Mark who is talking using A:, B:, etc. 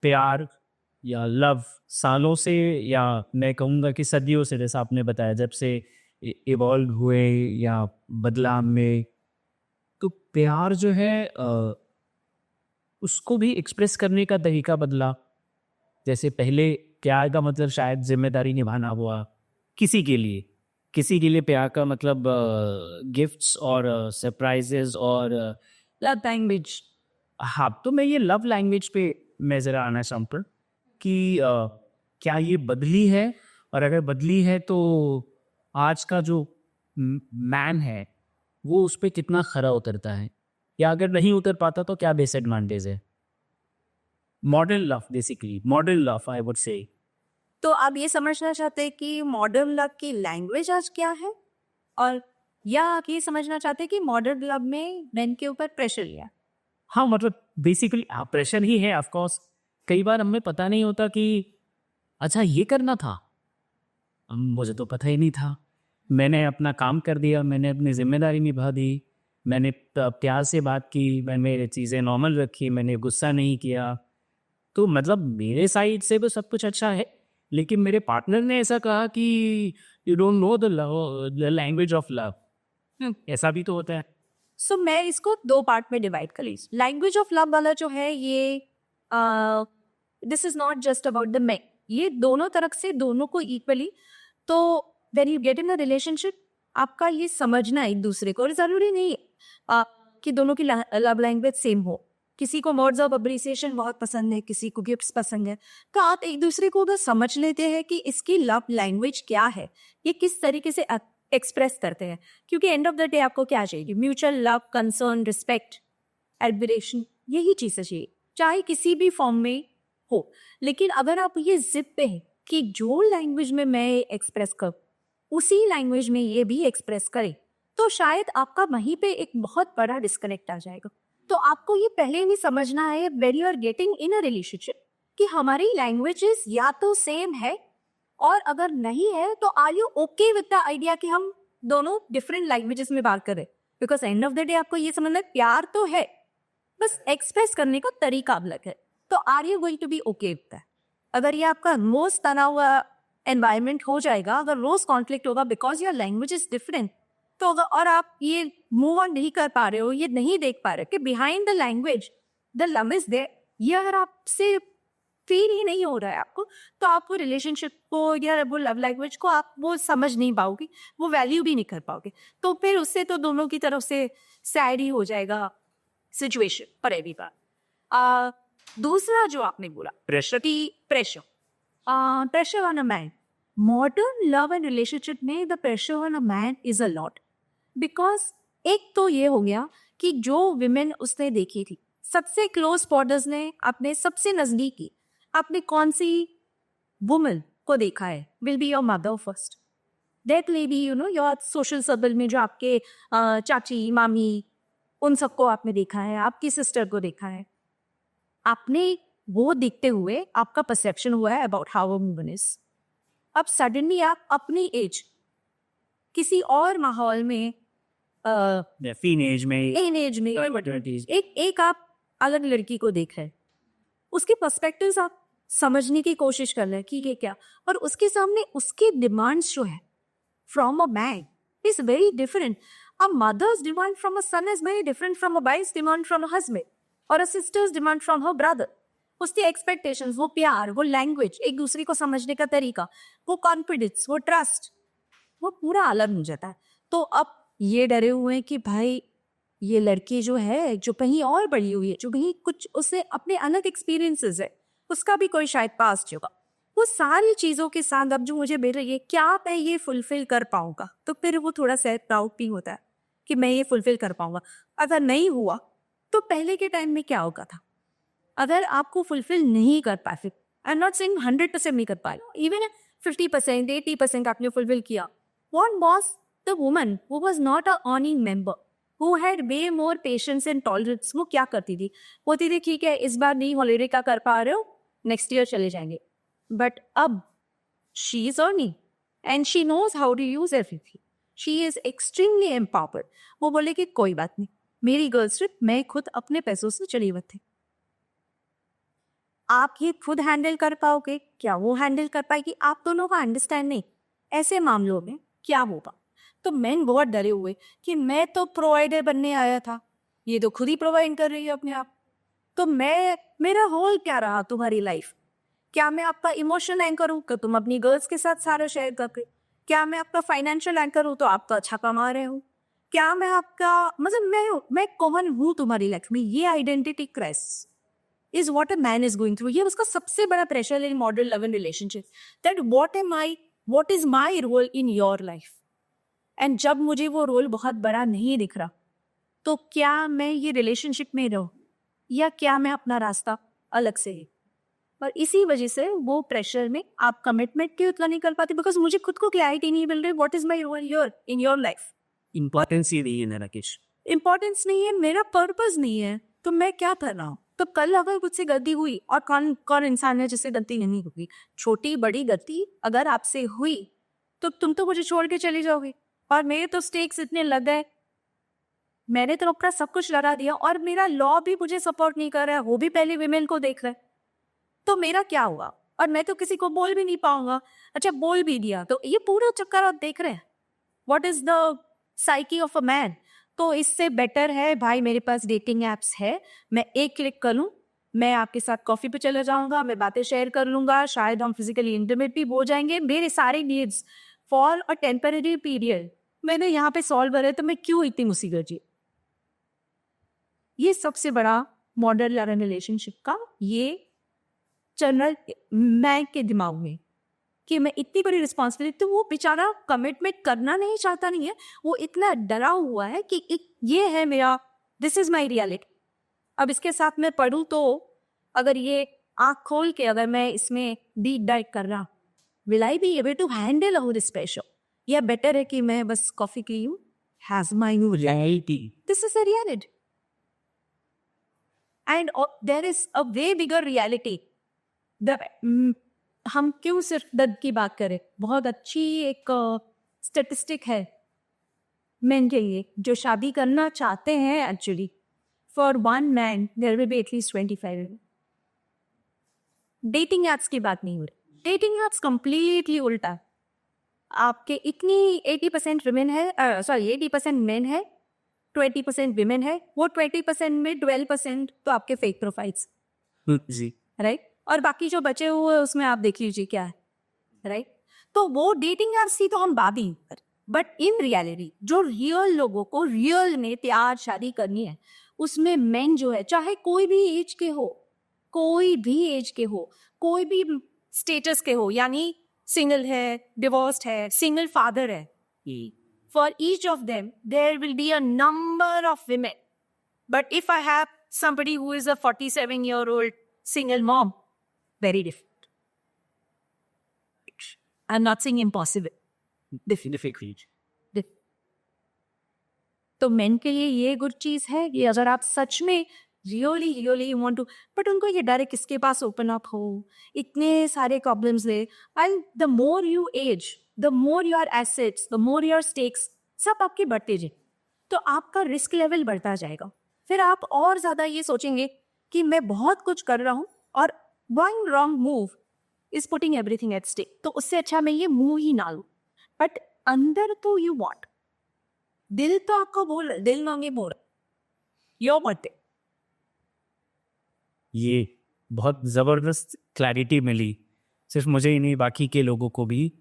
A: प्यार या लव सालों से, या मैं कहूँगा कि सदियों से, जैसा आपने बताया, जब से इवॉल्व हुए या बदलाव में, तो प्यार जो है उसको भी एक्सप्रेस करने का तरीका बदला। जैसे पहले प्यार का मतलब शायद जिम्मेदारी निभाना हुआ किसी के लिए, किसी के लिए प्यार का मतलब गिफ्ट्स और सरप्राइजेस और लव लैंग्वेज। हाँ, तो मैं ये लव लैंग्वेज पे मैं ज़रा आना चाहता हूँ कि क्या ये बदली है, और अगर बदली है तो आज का जो मैन है वो उस पे कितना खरा उतरता है, या अगर नहीं उतर पाता तो क्या डिसएडवांटेज है। Modern love, basically modern love I would say.
B: तो आप ये समझना चाहते हैं कि मॉडर्न लव की लैंग्वेज आज क्या है, और या आप ये समझना चाहते हैं कि मॉडर्न लव में मेन के ऊपर प्रेशर लिया?
A: हाँ, मतलब बेसिकली प्रेशर ही है, ऑफ कोर्स। कई बार हमें पता नहीं होता कि अच्छा ये करना था, मुझे तो पता ही नहीं था। मैंने अपना काम कर दिया, मैंने अपनी जिम्मेदारी निभा दी, मैंने प्यार से बात की, मैंने चीज़ें नॉर्मल रखी, मैंने गुस्सा नहीं किया। तो मतलब मेरे साइड से तो सब कुछ अच्छा है, लेकिन मेरे पार्टनर ने ऐसा कहा कि you don't know the language of love. ऐसा भी तो होता है।
B: सो मैं इसको दो पार्ट में डिवाइड कर लीजिए। लैंग्वेज ऑफ लव वाला जो है ये this is not just about the man, ये दोनों तरफ से दोनों को इक्वली। तो when you get in a relationship, आपका ये समझना एक दूसरे को, और जरूरी नहीं है कि दोनों की लव लैंग्वेज सेम हो। किसी को वर्ड्स ऑफ अप्रिसिएशन बहुत पसंद है, किसी को गिफ्ट्स पसंद है, तो आप एक दूसरे को अगर समझ लेते हैं कि इसकी लव लैंग्वेज क्या है, ये किस तरीके से एक्सप्रेस करते हैं। क्योंकि एंड ऑफ द डे आपको क्या चाहिए? Mutual love, concern, respect, admiration, यही चीजें चाहिए, चाहे किसी भी फॉर्म में हो। लेकिन अगर आप ये जिद पे हैं कि जो लैंग्वेज में मैं एक्सप्रेस करूं उसी लैंग्वेज में ये भी एक्सप्रेस करे, तो शायद आपका वहीं पे एक बहुत बड़ा डिस्कनेक्ट आ जाएगा। तो आपको ये पहले भी समझना है when you are getting in a relationship कि हमारी लैंग्वेजेस या तो सेम है, और अगर नहीं है तो are you okay with the idea कि हम दोनों डिफरेंट लैंग्वेजेस में बात करें। Because end of the day आपको ये समझना है प्यार तो है, बस एक्सप्रेस करने का तरीका अलग है। तो are you going to be okay with that? अगर ये आपका रोज तना हुआ एनवायरमेंट हो जाएगा, अगर रोज कॉन्फ्लिक्ट होगा because your language is different, तो अगर और आप ये मूव ऑन नहीं कर पा रहे हो, ये नहीं देख पा रहे कि behind the language the love is there, ये अगर आपसे फील ही नहीं हो रहा है आपको, तो आप वो रिलेशनशिप को या वो लव लैंग्वेज को आप वो समझ नहीं पाओगे, वो वैल्यू भी नहीं कर पाओगे। तो फिर उससे तो दोनों की तरफ से सैड ही हो जाएगा सिचुएशन फॉर एवरीवन। दूसरा जो आपने बोला,
A: pressure.
B: Pressure, pressure on a man, modern love and relationship में the pressure on a man is a lot. Because एक तो ये हो गया कि जो विमेन उसने देखी थी, सबसे क्लोज बॉर्डर्स ने, अपने सबसे नजदीकी, आपने कौन सी वुमन को देखा है? Will be your mother first, that may be your social circle में जो आपके चाची, मामी, उन सबको आपने देखा है, आपकी सिस्टर को देखा है। आपने वो देखते हुए आपका परसेप्शन हुआ है about how a woman is. अब सडनली आप अपनी एज किसी और माहौल में,
A: टीन एज में,
B: इन एज में, एक आप अलग लड़की को देख रहे हैं, उसके पर्सपेक्टिव्स आप समझने की कोशिश कर रहे हैं कि ये क्या, और उसके सामने उसकी डिमांड्स जो है from a man is very different. A mother's demand from a son is very different from a wife's demand from a husband, और a sister's demand from her brother. उसकी एक्सपेक्टेशंस, वो प्यार, वो लैंग्वेज, एक दूसरे को समझने का तरीका, वो कॉन्फिडेंस, वो ट्रस्ट, वो पूरा अलग हो जाता है। तो अब ये डरे हुए हैं कि भाई ये लड़की जो है, जो कहीं और बड़ी हुई है, जो कहीं कुछ उससे अपने अलग एक्सपीरियंसेस है, उसका भी कोई शायद पास्ट होगा, वो सारी चीजों के साथ अब जो मुझे मिल रही है, क्या मैं ये फुलफिल कर पाऊंगा? तो फिर वो थोड़ा सेल्फ डाउट भी होता है कि मैं ये फुलफिल कर पाऊंगा। अगर नहीं हुआ तो पहले के टाइम में क्या होगा था? अगर आपको फुलफिल नहीं कर पाए, आई एम नॉट सेइंग 100% नहीं कर पाए, इवन 50%, 80% आपने फुलफिल किया, what was the woman who was not a earning member, who had way more patience and tolerance? वो क्या करती थी? बोलती थी ठीक है, इस बार नहीं हॉलीडे का कर पा रहे हो, नेक्स्ट ईयर चले जाएंगे। बट अब she is earning and she knows how to use everything, she is extremely empowered. वो बोले कि कोई बात नहीं, मेरी गर्ल्स ट्रिप मैं खुद अपने पैसों से चली हुई थी। आप ये खुद हैंडल कर पाओगे, क्या वो हैंडल कर पाएगी, आप दोनों का अंडरस्टैंड नहीं, ऐसे मामलों में क्या होगा। तो मैन बहुत डरे हुए कि मैं तो प्रोवाइडर बनने आया था, ये तो खुद ही प्रोवाइड कर रही है अपने आप, तो मेरा रोल क्या रहा तुम्हारी लाइफ। क्या मैं आपका इमोशनल एंकर हूँ कि तुम अपनी गर्ल्स के साथ सारा शेयर करके, क्या मैं आपका फाइनेंशियल एंकर हूँ तो आप तो अच्छा कमा रहे हो, क्या मैं आपका मतलब मैं कौन हूँ तुम्हारी लाइफ में। ये identity crisis is what a man is going through. ये उसका सबसे बड़ा pressure in modern love and relationship, that what is my role in your life. And जब मुझे वो रोल बहुत बड़ा नहीं दिख रहा, तो क्या मैं ये रिलेशनशिप में रहूं या क्या मैं अपना रास्ता अलग से है। और इसी वजह से वो प्रेशर में आप कमिटमेंट क्यों उतना नहीं कर पाते, बिकॉज मुझे खुद को क्लैरिटी नहीं मिल रही what is my role here in your life.
A: Importance ही नहीं है ना राकेश।
B: इंपॉर्टेंस नहीं है, मेरा पर्पस नहीं है, तो मैं क्या कर रहा हूँ। तो कल अगर मुझसे गलती हुई, और कौन कौन इंसान है जिससे गलती नहीं हुई, छोटी बड़ी गलती अगर आपसे हुई तो तुम तो मुझे छोड़ के चली जाओगे, और मेरे तो स्टेक्स इतने लग गए, मैंने तो अपना सब कुछ लगा दिया, और मेरा लॉ भी मुझे सपोर्ट नहीं कर रहा है, वो भी पहले विमेन को देख रहा है, तो मेरा क्या हुआ। और मैं तो किसी को बोल भी नहीं पाऊंगा। अच्छा बोल भी दिया तो ये पूरा चक्कर आप देख रहे हैं, what is the psyche of a man. तो इससे बेटर है भाई, मेरे पास डेटिंग एप्स है, मैं एक क्लिक कर लूँ, मैं आपके साथ कॉफी पे चले जाऊंगा, मैं बातें शेयर कर लूंगा, शायद हम फिजिकली इंटीमेट भी हो जाएंगे, मेरे सारे needs for a temporary period मैंने यहाँ पे सॉल्व करे, तो मैं क्यों इतनी मुसीबत जी। ये सबसे बड़ा मॉडर्न लव रिलेशनशिप का ये जनरल मैं के दिमाग में, कि मैं इतनी बड़ी रिस्पॉन्सिबिलिटी, तो वो बेचारा कमिटमेंट करना नहीं चाहता नहीं है, वो इतना डरा हुआ है कि ये है मेरा, दिस इज माई रियलिटी। अब इसके साथ मैं पढ़ूँ तो अगर ये आँख खोल के अगर मैं इसमें डीप डाइव कर रहा, will I be able to handle all this pressure, या बेटर है कि मैं बस कॉफी पी लूं, has my
A: reality.
B: This is a reality, and there is a way bigger reality. हम क्यों सिर्फ दर्द की बात करें, बहुत अच्छी एक स्टेटिस्टिक है मेन के लिए जो शादी करना चाहते हैं, actually for one man there will be at least 25। Dating apps की बात नहीं हो रही, डेटिंग एप्स कंप्लीटली उल्टा। आपके इतनी 80% वुमेन है, सॉरी 80% मेन है, 20% विमेन है, वो 20% में 12% तो आपके फेक प्रोफाइल्स,
A: जी
B: राइट। और बाकी जो बचे हुए उसमें आप देख लीजिए क्या है, राइट। तो वो डेटिंग एप्स ही तो हम बात ही कर, बट इन रियलिटी जो रियल लोगों को रियल में प्यार शादी करनी है, उसमें मेन जो है, चाहे कोई भी एज के हो, कोई भी एज के हो, कोई भी स्टेटस के हो, यानी सिंगल है, डिवोर्स्ड है, सिंगल फादर है, for each of them there will be a number of women. But if I have somebody who is a 47-year-old single mom, very different. I'm not saying impossible.
A: Difficult.
B: तो main के लिए ये good चीज है कि अगर आप सच में really really want to, but उनको ये डर है किसके पास ओपन अप हो, इतने सारे प्रॉब्लम्स है, and the more you age, the more your assets, the more your stakes, सब आपके बढ़ते जाए, तो आपका रिस्क लेवल बढ़ता जाएगा। फिर आप और ज्यादा ये सोचेंगे कि मैं बहुत कुछ कर रहा हूँ, और one wrong move is putting everything at stake, तो उससे अच्छा मैं ये मूव ही ना लूं। बट अंदर तो यू वॉट, दिल तो आपको बोल, दिल मांगे बोल यो मत।
A: ये बहुत ज़बरदस्त क्लैरिटी मिली, सिर्फ मुझे ही नहीं बाकी के लोगों को भी।